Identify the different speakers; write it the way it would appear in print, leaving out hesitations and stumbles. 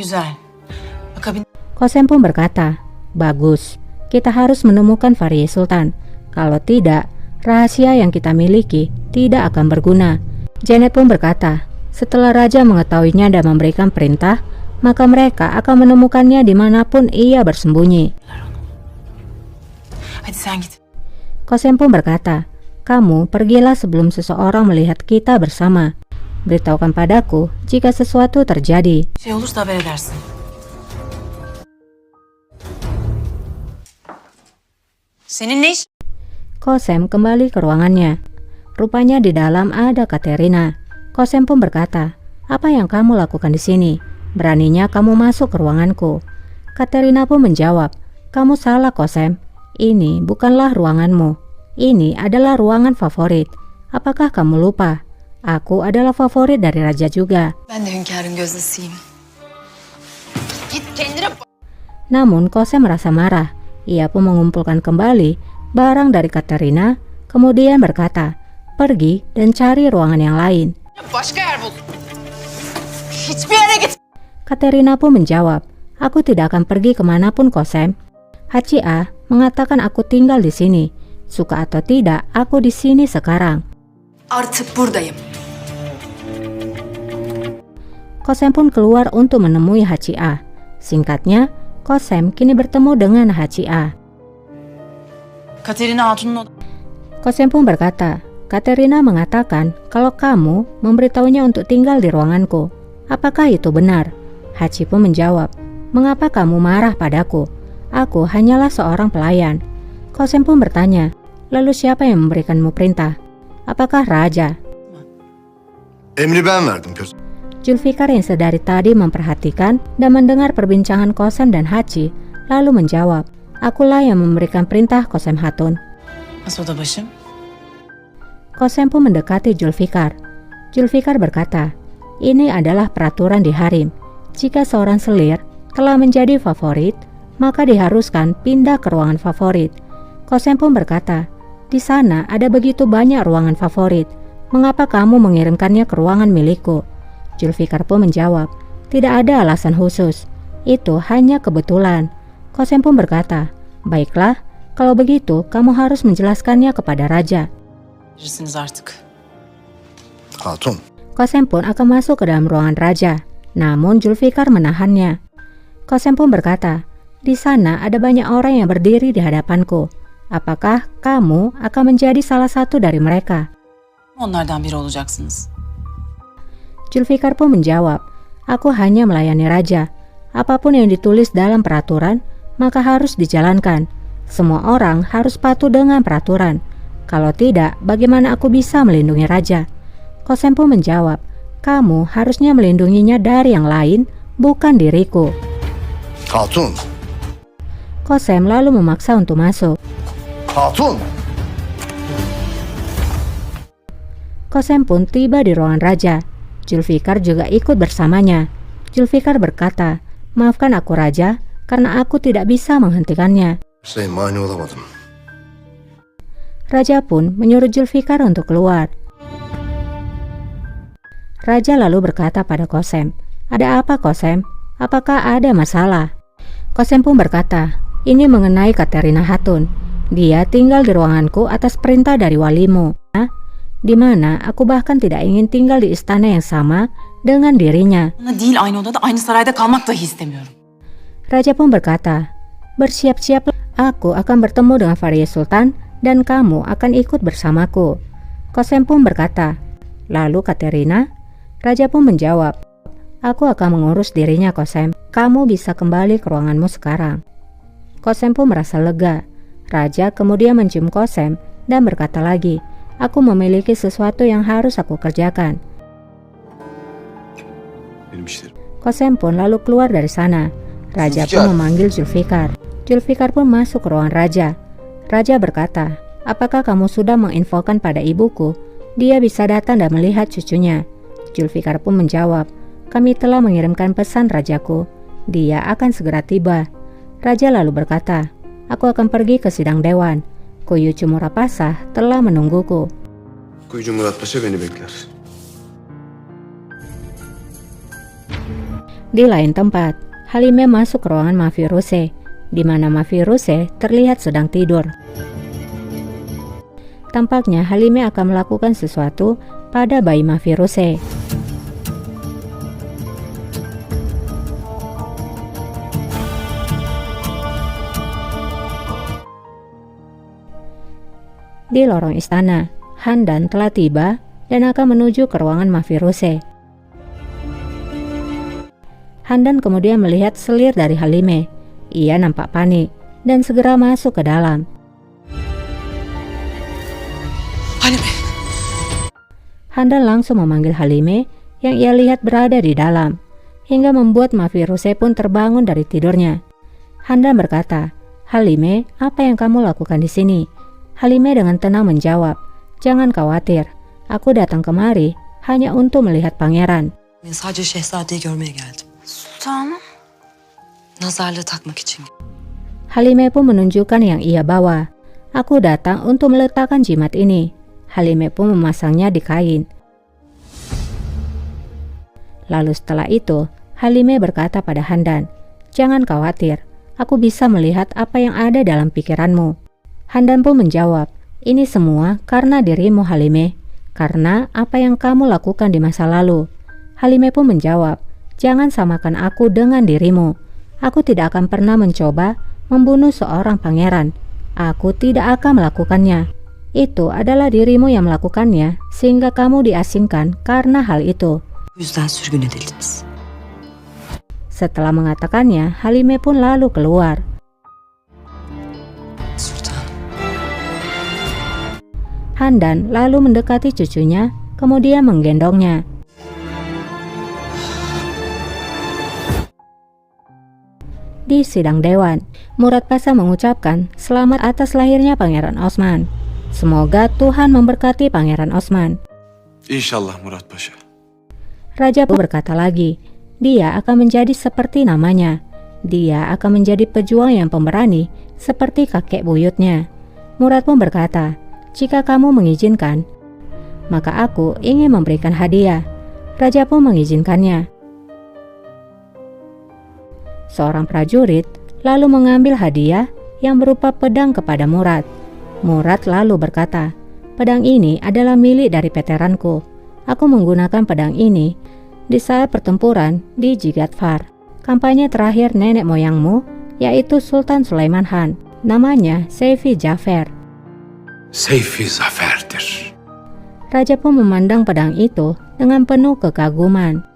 Speaker 1: Güzel. Akabinde
Speaker 2: Kosem pun berkata, bagus, kita harus menemukan Fariye Sultan. Kalau tidak, rahasia yang kita miliki tidak akan berguna. Janet pun berkata, setelah raja mengetahuinya dan memberikan perintah, maka mereka akan menemukannya dimanapun ia bersembunyi.
Speaker 1: hadi sen git.
Speaker 2: Kosem pun berkata, kamu pergilah sebelum seseorang melihat kita bersama. Beritahukan padaku jika sesuatu terjadi.
Speaker 1: Şey olursa haber edersin. Senin ne iş?
Speaker 2: Kosem kembali ke ruangannya. Rupanya di dalam ada Katerina. Kosem pun berkata, apa yang kamu lakukan di sini? Beraninya kamu masuk ke ruanganku. Katerina pun menjawab, kamu salah Kosem. Ini bukanlah ruanganmu. Ini adalah ruangan favorit. Apakah kamu lupa? Aku adalah favorit dari raja juga.
Speaker 1: Ben de hünkârın gözdesiyim. Git kendine bak.
Speaker 2: Namun Kosem merasa marah. Ia pun mengumpulkan kembali barang dari Katerina, kemudian berkata, pergi dan cari ruangan yang lain.
Speaker 1: Başka yer bul. Hiçbir yere git.
Speaker 2: Katerina pun menjawab, aku tidak akan pergi kemanapun Kosem. Hachia mengatakan aku tinggal di sini. Suka atau tidak, aku di sini sekarang.
Speaker 1: Artık buradayım.
Speaker 2: Kosem pun keluar untuk menemui Hachia. Singkatnya, Kosem kini bertemu dengan Hachia.
Speaker 1: Katerina Hatun'un
Speaker 2: Kosem pun berkata, Katerina mengatakan kalau kamu memberitahunya untuk tinggal di ruanganku. Apakah itu benar? Hachi pun menjawab, mengapa kamu marah padaku? Aku hanyalah seorang pelayan. Kosem pun bertanya, lalu siapa yang memberikanmu perintah? Apakah raja?
Speaker 3: Emri ben verdim köse.
Speaker 2: Zulfikar yang sedari tadi memperhatikan dan mendengar perbincangan Kosem dan Hachi, lalu menjawab, akulah yang memberikan perintah Kosem Hatun.
Speaker 1: Nasıl oda başım?
Speaker 2: Kosem pun mendekati Zulfikar. Zulfikar berkata, ini adalah peraturan di harem. Jika seorang selir telah menjadi favorit, maka diharuskan pindah ke ruangan favorit. Kosem pun berkata, di sana ada begitu banyak ruangan favorit. Mengapa kamu mengirimkannya ke ruangan milikku? Zulfikar pun menjawab, tidak ada alasan khusus. Itu hanya kebetulan. Kosem pun berkata, baiklah, kalau begitu kamu harus menjelaskannya kepada raja.
Speaker 1: Bilirsiniz artık.
Speaker 3: Hatun.
Speaker 2: Kosem pun akan masuk ke dalam ruangan raja. Namun Zulfikar menahannya. Kosem pun berkata, di sana ada banyak orang yang berdiri di hadapanku. Apakah kamu akan menjadi salah satu dari mereka?
Speaker 1: Onlardan biri olacaksınız.
Speaker 2: Zulfikar pun menjawab, aku hanya melayani raja. Apapun yang ditulis dalam peraturan, maka harus dijalankan. Semua orang harus patuh dengan peraturan. Kalau tidak, bagaimana aku bisa melindungi raja? Kosem pun menjawab, kamu harusnya melindunginya dari yang lain, bukan diriku.
Speaker 3: Hatun.
Speaker 2: Kosem lalu memaksa untuk masuk.
Speaker 3: Hatun.
Speaker 2: Kosem pun tiba di ruangan raja. Zulfikar juga ikut bersamanya. Zulfikar berkata, maafkan aku raja, karena aku tidak bisa menghentikannya.
Speaker 3: Size mani olamadım.
Speaker 2: Raja pun menyuruh Zulfikar untuk keluar. Raja lalu berkata pada Kosem, ada apa Kosem? Apakah ada masalah? Kosem pun berkata, ini mengenai Katerina Hatun. Dia tinggal di ruanganku atas perintah dari walimu. Di mana aku bahkan tidak ingin tinggal di istana yang sama dengan dirinya.
Speaker 1: Onunla değil aynı odada, aynı sarayda kalmak dahi istemiyorum.
Speaker 2: Raja pun berkata, bersiap-siaplah, aku akan bertemu dengan Fariye Sultan dan kamu akan ikut bersamaku. Kosem pun berkata, lalu Katerina? Raja pun menjawab, aku akan mengurus dirinya Kosem. Kamu bisa kembali ke ruanganmu sekarang. Kosem pun merasa lega. Raja kemudian mencium Kosem dan berkata lagi, aku memiliki sesuatu yang harus aku kerjakan.
Speaker 3: Benim işlerim.
Speaker 2: Kosem pun lalu keluar dari sana. Raja pun memanggil Zulfikar. Zulfikar pun masuk ke ruangan raja. Raja berkata, apakah kamu sudah menginfokan pada ibuku? Dia bisa datang dan melihat cucunya. Zulfikar pun menjawab, kami telah mengirimkan pesan rajaku. Dia akan segera tiba. Raja lalu berkata, aku akan pergi ke sidang dewan. Kuyucu Murapasah telah menungguku.
Speaker 3: Kuyucu Murat Paşa beni bekler.
Speaker 2: Di lain tempat, Halime masuk ke ruangan Mafiruse, di mana Mafiruse terlihat sedang tidur. Tampaknya Halime akan melakukan sesuatu pada bayi Mafiruse. Di lorong istana, Handan telah tiba dan akan menuju ke ruangan Mafiruse. Handan kemudian melihat selir dari Halime. Ia nampak panik dan segera masuk ke dalam.
Speaker 1: Halime.
Speaker 2: Handan langsung memanggil Halime yang ia lihat berada di dalam, hingga membuat Mafiruse pun terbangun dari tidurnya. Handan berkata, "Halime, apa yang kamu lakukan di sini?" Halime dengan tenang menjawab, "Jangan khawatir, aku datang kemari hanya untuk melihat pangeran."
Speaker 4: Sadece şehzadeyi görmeye geldim.
Speaker 1: Sultanım.
Speaker 4: Nazarlığı takmak için.
Speaker 2: Halime pun menunjukkan yang ia bawa. "Aku datang untuk meletakkan jimat ini." Halime pun memasangnya di kain. Lalu setelah itu, Halime berkata pada Handan, "Jangan khawatir, aku bisa melihat apa yang ada dalam pikiranmu." Handan pun menjawab, "Ini semua karena dirimu Halime, karena apa yang kamu lakukan di masa lalu." Halime pun menjawab, "Jangan samakan aku dengan dirimu. Aku tidak akan pernah mencoba membunuh seorang pangeran. Aku tidak akan melakukannya. Itu adalah dirimu yang melakukannya sehingga kamu diasingkan karena hal itu."
Speaker 4: Bu yüzden sürgün edildiniz.
Speaker 2: Setelah mengatakannya, Halime pun lalu keluar.
Speaker 4: Sultanım.
Speaker 2: Handan lalu mendekati cucunya, kemudian menggendongnya. Di sidang dewan, Murad Pasha mengucapkan selamat atas lahirnya Pangeran Osman. Semoga Tuhan memberkati Pangeran Osman.
Speaker 5: İnşallah Murat Paşa.
Speaker 2: Raja pun berkata lagi, dia akan menjadi seperti namanya. Dia akan menjadi pejuang yang pemberani seperti kakek buyutnya. Murad pun berkata, "Jika kamu mengizinkan, maka aku ingin memberikan hadiah." Raja pun mengizinkannya. Seorang prajurit lalu mengambil hadiah yang berupa pedang kepada Murad. Murad lalu berkata, "Pedang ini adalah milik dari veteranku. Aku menggunakan pedang ini di saat pertempuran di Jigatvar. Kampanye terakhir nenek moyangmu, yaitu Sultan Sulaiman Han. Namanya Seyfi Zafer."
Speaker 5: Seyfi zaferdir.
Speaker 2: Raja pun memandang pedang itu dengan penuh kekaguman.